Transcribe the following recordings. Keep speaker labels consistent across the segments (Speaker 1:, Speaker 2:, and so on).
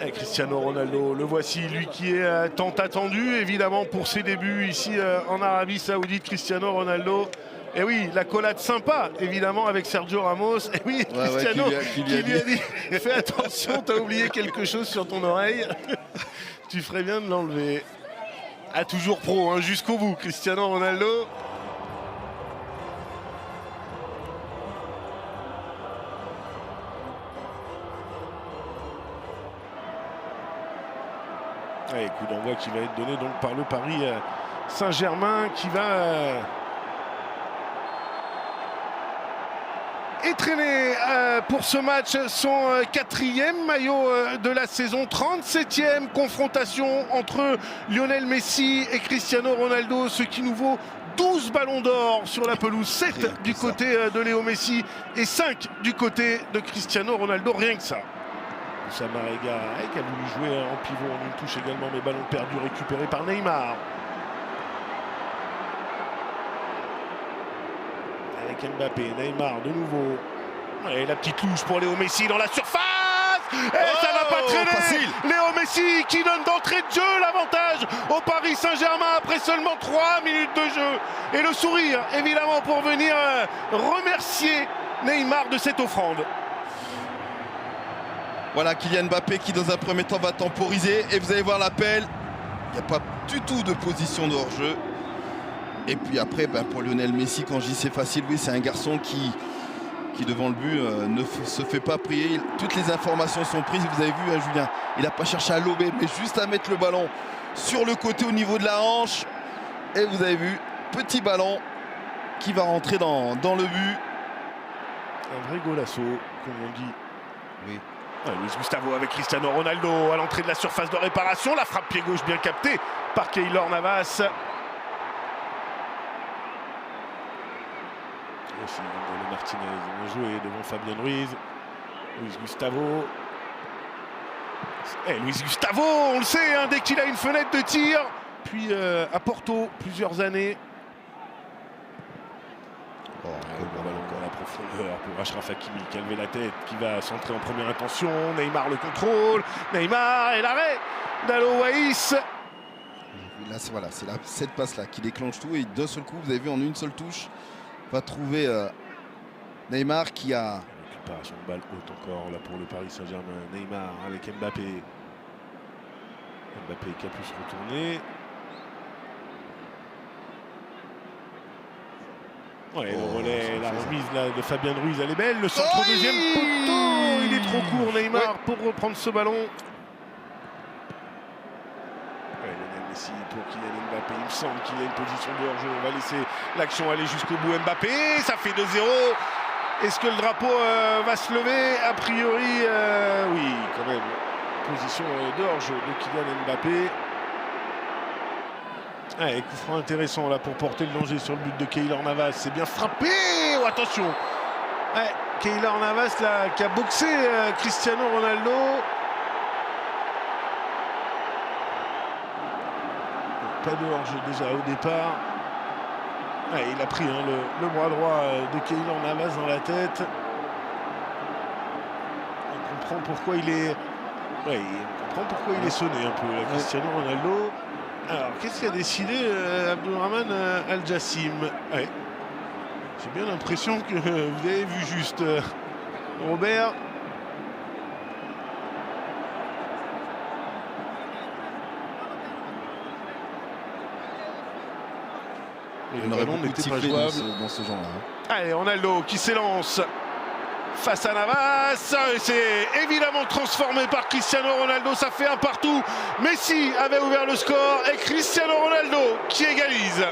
Speaker 1: Et Cristiano Ronaldo, le voici, lui qui est tant attendu, évidemment, pour ses débuts ici en Arabie Saoudite. Cristiano Ronaldo. Et oui, l'accolade sympa, évidemment, avec Sergio Ramos. Et oui, Cristiano qui lui a dit fais attention, t'as oublié quelque chose sur ton oreille. Tu ferais bien de l'enlever. Ah, toujours pro, hein, jusqu'au bout, Cristiano Ronaldo. Et coup d'envoi qui va être donné donc par le Paris Saint-Germain qui va étraîner pour ce match son quatrième maillot de la saison, 37e confrontation entre Lionel Messi et Cristiano Ronaldo, ce qui nous vaut 12 ballons d'or sur la pelouse, 7 du côté de Léo Messi et 5 du côté de Cristiano Ronaldo, rien que ça. Samarega qui a voulu jouer en pivot en une touche également, mais ballon perdu récupéré par Neymar. Avec Mbappé, Neymar de nouveau. Et la petite louche pour Léo Messi dans la surface. Et ça va pas traîner. Facile. Léo Messi qui donne d'entrée de jeu l'avantage au Paris Saint-Germain après seulement 3 minutes de jeu. Et le sourire évidemment pour venir remercier Neymar de cette offrande.
Speaker 2: Voilà Kylian Mbappé qui dans un premier temps va temporiser et vous allez voir l'appel. Il n'y a pas du tout de position de hors-jeu. Et puis après, pour Lionel Messi, quand je dis c'est facile, oui, c'est un garçon qui devant le but ne se fait pas prier. Toutes les informations sont prises. Vous avez vu, hein, Julien, il n'a pas cherché à lober, mais juste à mettre le ballon sur le côté au niveau de la hanche. Et vous avez vu, petit ballon qui va rentrer dans le but.
Speaker 1: Un vrai golasso, comme on dit.
Speaker 2: Oui.
Speaker 1: Luis Gustavo avec Cristiano Ronaldo à l'entrée de la surface de réparation. La frappe pied gauche bien captée par Keylor Navas. Aussi, Martinez a joué devant Fabien Ruiz. Luis Gustavo. Luis Gustavo, on le sait, hein, dès qu'il a une fenêtre de tir. Puis à Porto, plusieurs années. Le ballon encore à la profondeur pour Achraf Hakimi qui a levé la tête, qui va centrer en première intention. Neymar le contrôle. Neymar et l'arrêt d'Alo Waïs.
Speaker 2: Là, voilà, c'est cette passe-là qui déclenche tout. Et d'un seul coup, vous avez vu en une seule touche, va trouver Neymar qui a...
Speaker 1: Récupération de balle haute encore là pour le Paris Saint-Germain. Neymar avec Mbappé. Mbappé qui a pu se retourner. Ouais, le relais, la remise là, de Fabien Ruiz, elle est belle. Le centre au deuxième poteau, il est trop court Neymar pour reprendre ce ballon. Lionel Messi pour Kylian Mbappé. Il me semble qu'il y a une position de hors-jeu. On va laisser l'action aller jusqu'au bout. Mbappé, ça fait 2-0. Est-ce que le drapeau va se lever? A priori, oui, quand même. Position de hors-jeu de Kylian Mbappé. Ouais, coup franc intéressant là pour porter le danger sur le but de Keylor Navas. C'est bien frappé. Oh, attention. Ouais, Keylor Navas là, qui a boxé Cristiano Ronaldo. Pas de hors-jeu déjà au départ. Ouais, il a pris hein, le bras droit de Keylor Navas dans la tête. On comprend pourquoi il est... Ouais, on comprend pourquoi il est sonné un peu là, Cristiano Ronaldo. Alors, qu'est-ce qu'a décidé Abdulrahman Al-Jassim? Ouais. J'ai bien l'impression que vous avez vu juste Robert.
Speaker 2: Il aurait beaucoup de sifflets dans ce genre-là. Hein.
Speaker 1: Allez, Ronaldo qui s'élance face à Navas. C'est évidemment transformé par Cristiano Ronaldo. Ça fait un partout. Messi avait ouvert le score et Cristiano Ronaldo qui égalise.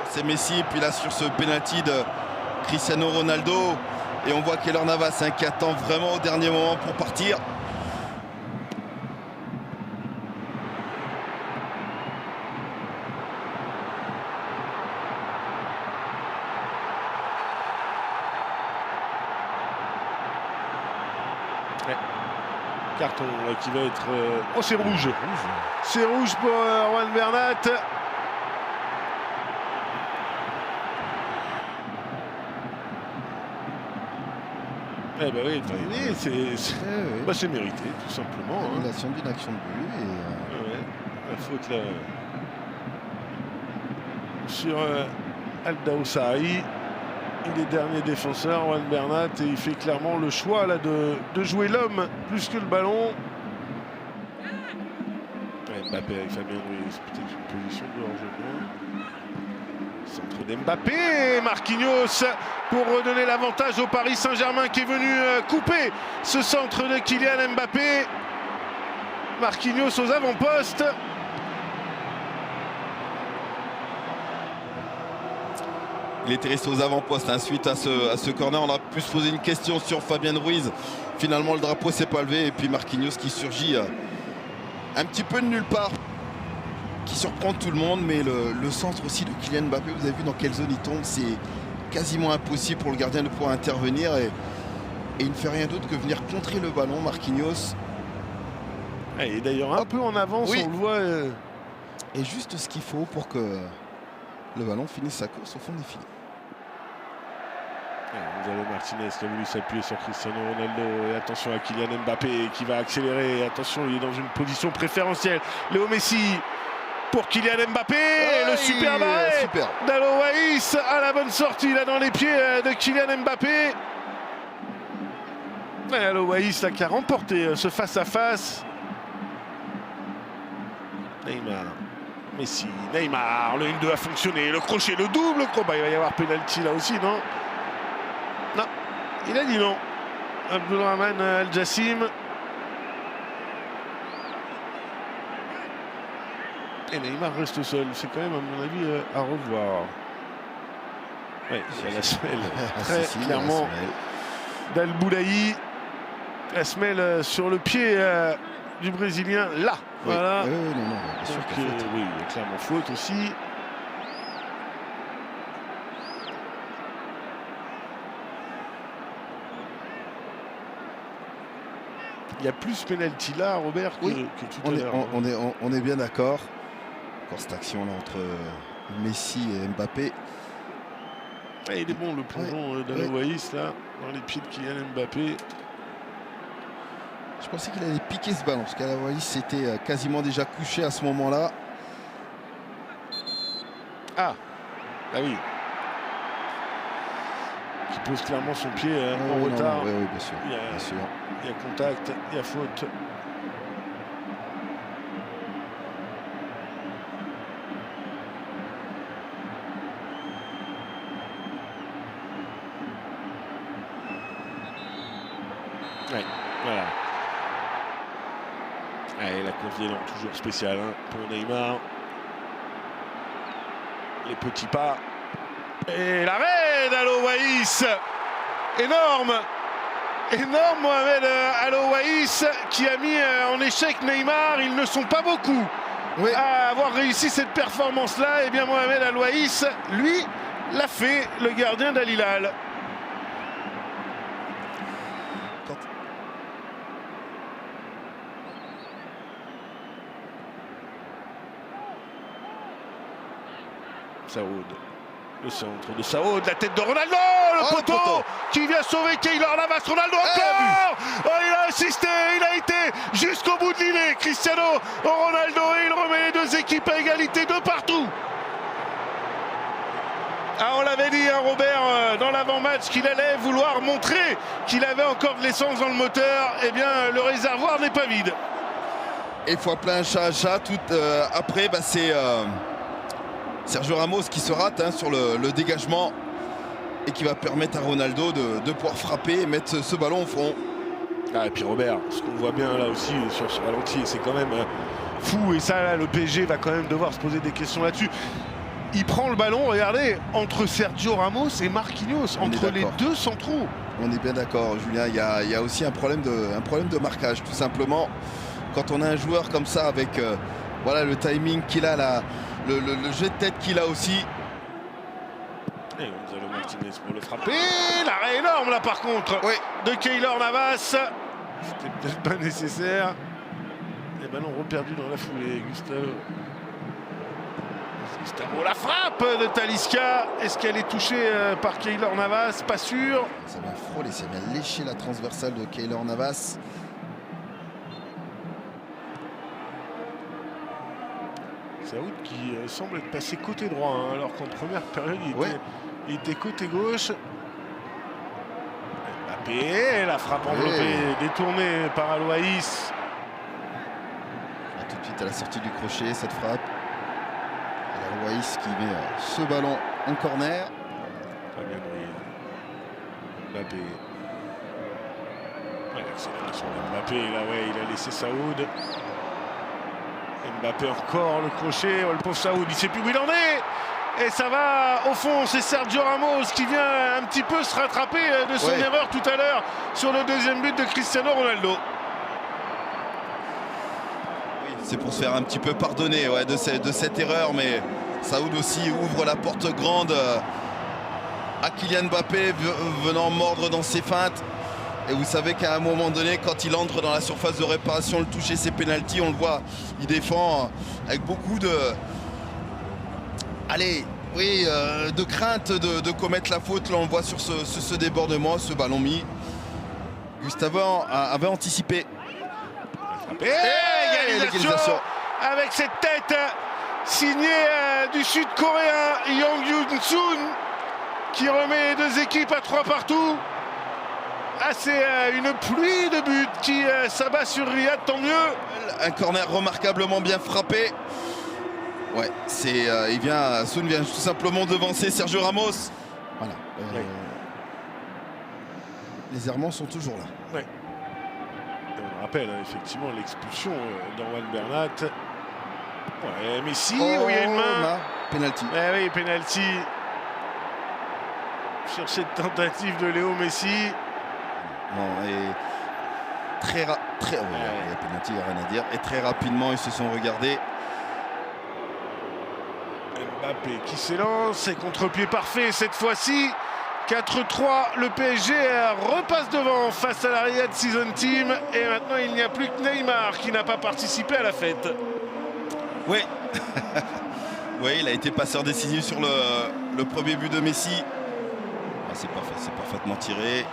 Speaker 2: C'est Messi, et puis là sur ce penalty de Cristiano Ronaldo. Et on voit Keylor Navas hein, qui attend vraiment au dernier moment pour partir.
Speaker 1: Carton qui va être... Oh, c'est rouge. C'est rouge pour Juan Bernat. Eh ben oui, c'est mérité, tout simplement.
Speaker 2: Annulation d'une action de but.
Speaker 1: Ouais, la faute là sur Al-Daoussari. Il est dernier défenseur, Juan Bernat, et il fait clairement le choix là de jouer l'homme plus que le ballon. Ouais, Mbappé avec Fabien Ruiz, peut-être une position de hors-jeu. Centre d'Mbappé, Marquinhos pour redonner l'avantage au Paris Saint-Germain qui est venu couper ce centre de Kylian Mbappé. Marquinhos aux avant-postes.
Speaker 2: Il était resté aux avant-postes suite à ce corner. On a pu se poser une question sur Fabien Ruiz. Finalement, le drapeau s'est pas levé. Et puis Marquinhos qui surgit un petit peu de nulle part, qui surprend tout le monde. Mais le centre aussi de Kylian Mbappé, vous avez vu dans quelle zone il tombe. C'est quasiment impossible pour le gardien de pouvoir intervenir. Et il ne fait rien d'autre que venir contrer le ballon, Marquinhos.
Speaker 1: Et d'ailleurs un peu en avance,
Speaker 2: oui.
Speaker 1: On le voit.
Speaker 2: Et juste ce qu'il faut pour que le ballon finisse sa course au fond des filets.
Speaker 1: Gonzalo Martinez qui a voulu s'appuyer sur Cristiano Ronaldo. Et attention à Kylian Mbappé qui va accélérer. Et attention, il est dans une position préférentielle. Léo Messi pour Kylian Mbappé. Le super arrêt d'Alo Waïs à la bonne sortie là dans les pieds de Kylian Mbappé. Alo Waïs là qui a remporté ce face-à-face. Neymar. Messi, Neymar, le 1-2 a fonctionné, le crochet, le double crochet. Il va y avoir pénalty là aussi, non? Non, il a dit non. Abdulrahman Al-Jassim. Et Neymar reste seul. C'est quand même, à mon avis, à revoir. Oui, c'est la semelle. Très clairement. Dal Boulaï. La semelle sur le pied du Brésilien, là.
Speaker 2: Oui.
Speaker 1: Voilà.
Speaker 2: Non, bien sûr qu'il y a faute.
Speaker 1: Oui, il y a clairement faute aussi. Il y a plus pénalty là, Robert, que tout à l'heure.
Speaker 2: On est bien d'accord. Encore cette action là entre Messi et Mbappé.
Speaker 1: Ah, il est bon le plongeon d'Alo Waïs là, dans les pieds de Kylian Mbappé.
Speaker 2: Je pensais qu'il allait piquer ce ballon, parce qu'Alo Waïs était quasiment déjà couché à ce moment-là.
Speaker 1: Ah oui. Qui pose clairement son pied en retard.
Speaker 2: Oui, bien sûr.
Speaker 1: Il y a contact, il y a faute. Ouais, voilà. Allez, la confiance toujours spéciale pour Neymar. Les petits pas. Et l'arrêt d'Alo Waïs. Énorme Mohamed Alo Waïs qui a mis en échec Neymar. Ils ne sont pas beaucoup à avoir réussi cette performance-là. Et bien Mohamed Alo Waïs, lui, l'a fait, le gardien d'Al Hilal. Saoud. Le centre de Saoud, la tête de Ronaldo, le poteau qui vient sauver Keylor Navas. Ronaldo encore. Il a assisté, il a été jusqu'au bout de l'îlet. Cristiano Ronaldo, et il remet les deux équipes à égalité de partout. On l'avait dit, Robert, dans l'avant-match, qu'il allait vouloir montrer qu'il avait encore de l'essence dans le moteur. Eh bien, le réservoir n'est pas vide.
Speaker 2: Et fois plein chat à chat. Après, c'est Sergio Ramos qui se rate sur le dégagement et qui va permettre à Ronaldo de pouvoir frapper et mettre ce ballon au fond.
Speaker 1: Et puis Robert, ce qu'on voit bien là aussi sur ce ralenti, c'est quand même fou. Et ça, là, le PSG va quand même devoir se poser des questions là-dessus. Il prend le ballon, regardez, entre Sergio Ramos et Marquinhos, entre les deux centraux.
Speaker 2: On est bien d'accord, Julien. Il y a aussi un problème de marquage, tout simplement. Quand on a un joueur comme ça avec le timing qu'il a, le jet de tête qu'il a aussi.
Speaker 1: Et Gonzalo Martinez pour le frapper. L'arrêt énorme là par contre de Keylor Navas. C'était peut-être pas nécessaire. Les ballons reperdus dans la foulée. Gustavo, la frappe de Talisca. Est-ce qu'elle est touchée par Keylor Navas? Pas sûr.
Speaker 2: Ça vient frôler, ça vient lécher la transversale de Keylor Navas.
Speaker 1: Saoud qui semble être passé côté droit, hein, alors qu'en première période il était côté gauche. Mbappé, la frappe enveloppée, détournée par Aloïs.
Speaker 2: Tout de suite à la sortie du crochet, cette frappe. Aloïs qui met ce ballon en corner.
Speaker 1: Fabien Ruiz. Mbappé. L'accélération de Mbappé, là, il a laissé Saoud. Mbappé encore le crochet, le pauvre Saoud, il ne sait plus où il en est. Et ça va au fond, c'est Sergio Ramos qui vient un petit peu se rattraper de son erreur tout à l'heure sur le deuxième but de Cristiano Ronaldo.
Speaker 2: Oui, c'est pour se faire un petit peu pardonner de cette erreur, mais Saoud aussi ouvre la porte grande à Kylian Mbappé venant mordre dans ses feintes. Et vous savez qu'à un moment donné, quand il entre dans la surface de réparation, le toucher ses pénaltys, on le voit, il défend avec beaucoup de... de crainte de commettre la faute. Là, on voit sur ce débordement, ce ballon mis. Gustavo avait anticipé.
Speaker 1: Et égalisation avec cette tête signée du sud-coréen Yang Yoon-sun qui remet les deux équipes à 3 partout. C'est une pluie de buts qui s'abat sur Riyad, tant mieux.
Speaker 2: Un corner remarquablement bien frappé. Ouais, Sun vient tout simplement devancer Sergio Ramos. Voilà. Les errements sont toujours là.
Speaker 1: Ouais. Et on rappelle effectivement l'expulsion d'Orwan Bernat. Ouais, Messi, il y a une main.
Speaker 2: Penalty.
Speaker 1: Oui, penalty. Sur cette tentative de Léo Messi.
Speaker 2: Non, et il y a penalty, il n'y a rien à dire. Et très rapidement, ils se sont regardés.
Speaker 1: Mbappé qui s'élance, et contre-pied parfait cette fois-ci. 4-3, le PSG repasse devant face à la Riyad Season Team. Et maintenant, il n'y a plus que Neymar qui n'a pas participé à la fête.
Speaker 2: Oui, oui, il a été passeur décisif sur le premier but de Messi. C'est parfaitement tiré.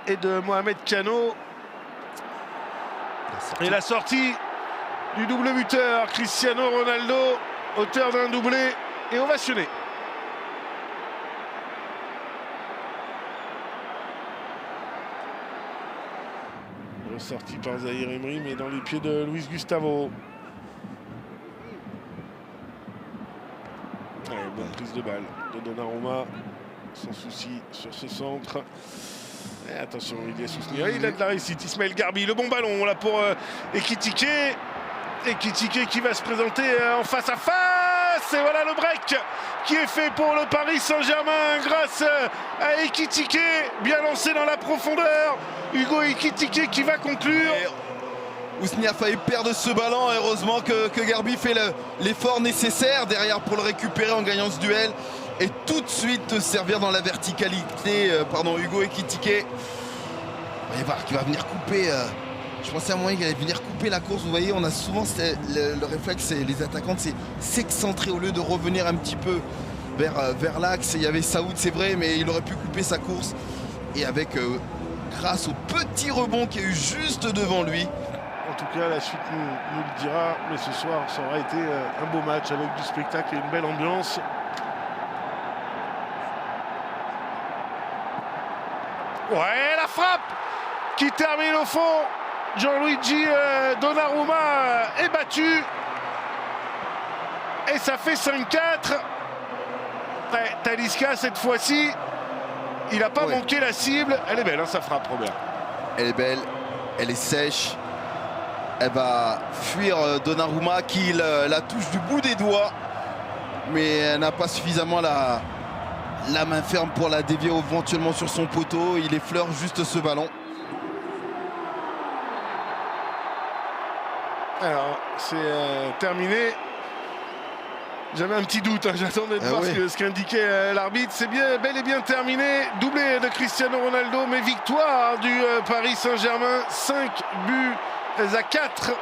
Speaker 1: Et de Mohamed Kano. Et la sortie du double buteur Cristiano Ronaldo, auteur d'un doublé et ovationné. Ressorti par Zahir Emery, mais dans les pieds de Luis Gustavo. Allez, bonne prise de balle de Donnarumma, sans souci sur ce centre. Et attention, il a de la réussite. Ismaël Garbi, le bon ballon là pour Ekitike. Ekitike qui va se présenter en face à face. Et voilà le break qui est fait pour le Paris Saint-Germain grâce à Ekitike. Bien lancé dans la profondeur. Hugo Ekitike qui va conclure.
Speaker 2: Ousni a failli perdre ce ballon. Heureusement que Garbi fait l'effort nécessaire derrière pour le récupérer en gagnant ce duel. Et tout de suite servir dans la verticalité, Hugo Ekitike. Vous allez voir qu'il va venir couper. Je pensais à un moment qu'il allait venir couper la course. Vous voyez, on a souvent le réflexe, les attaquants, c'est s'excentrer au lieu de revenir un petit peu vers l'axe. Il y avait Saoud, c'est vrai, mais il aurait pu couper sa course. Et grâce au petit rebond qu'il y a eu juste devant lui.
Speaker 1: En tout cas, la suite nous le dira. Mais ce soir, ça aura été un beau match avec du spectacle et une belle ambiance. Ouais, la frappe qui termine au fond. Gianluigi Donnarumma est battu. Et ça fait 5-4. Ouais, Talisca, cette fois-ci, il n'a pas manqué la cible. Elle est belle, hein, sa frappe, Robert.
Speaker 2: Elle est belle, elle est sèche. Elle va fuir Donnarumma qui la touche du bout des doigts. Mais elle n'a pas suffisamment la main ferme pour la dévier éventuellement sur son poteau. Il effleure juste ce ballon.
Speaker 1: Alors, c'est terminé. J'avais un petit doute, hein. J'attendais de voir ce qu'indiquait l'arbitre. C'est bel et bien terminé. Doublé de Cristiano Ronaldo, mais victoire du Paris Saint-Germain. 5 buts à 4.